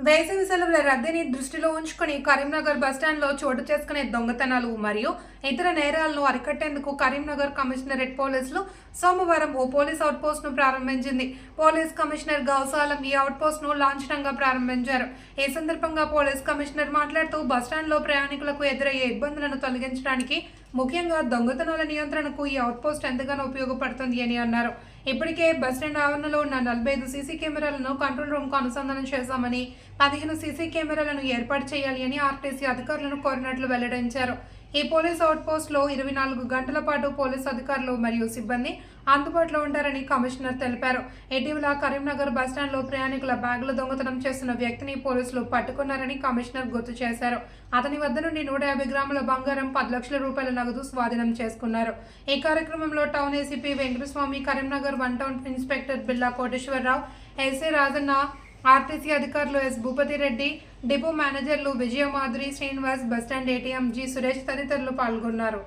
వేసవి సెలవుల రద్దీని దృష్టిలో ఉంచుకుని కరీంనగర్ బస్టాండ్లో చోటు చేసుకునే దొంగతనాలు మరియు ఇతర నేరాలను అరికట్టేందుకు కరీంనగర్ కమిషనరేట్ పోలీసులు సోమవారం ఓ పోలీస్ అవుట్పోస్ట్ ను ప్రారంభించింది. పోలీస్ కమిషనర్ గౌసాలం ఈ అవుట్పోస్ట్ ను లాంఛనంగా ప్రారంభించారు. ఈ సందర్భంగా పోలీస్ కమిషనర్ మాట్లాడుతూ బస్టాండ్లో ప్రయాణికులకు ఎదురయ్యే ఇబ్బందులను తొలగించడానికి, ముఖ్యంగా దొంగతనాల నియంత్రణకు ఈ అవుట్పోస్ట్ ఎంతగానో ఉపయోగపడుతుంది అని అన్నారు. ఇప్పటికే బస్టాండ్ ఆవరణలో ఉన్న 45 సీసీ కెమెరాలను కంట్రోల్ రూమ్ కు అనుసంధానం చేశామని, 15 సీసీ కెమెరాలను ఏర్పాటు చేయాలి అని ఆర్టీసీ అధికారులను కోరినట్లు వెల్లడించారు. ఈ పోలీస్ అవుట్ పోస్ట్ లో 24 గంటల పాటు పోలీసు అధికారులు మరియు సిబ్బంది అందుబాటులో ఉంటారని కమిషనర్ తెలిపారు. ఇటీవల కరీంనగర్ బస్టాండ్ లో ప్రయాణికుల బ్యాగులు దొంగతనం చేస్తున్న వ్యక్తిని పోలీసులు పట్టుకున్నారని కమిషనర్ గుర్తు చేశారు. అతని వద్ద నుండి 150 గ్రాముల బంగారం, 10 లక్షల రూపాయల నగదు స్వాధీనం చేసుకున్నారు. ఈ కార్యక్రమంలో town ACP Venkataswamy, Karimnagar 1 town inspector Billa Koteswararao, SA Rajanna, RTC అధికారులు ఎస్ భూపతి రెడ్డి, డిపో మేనేజర్లు Vijayamadhuri, Srinivas, bus stand ATM G Suresh తదితరులు పాల్గొన్నారు.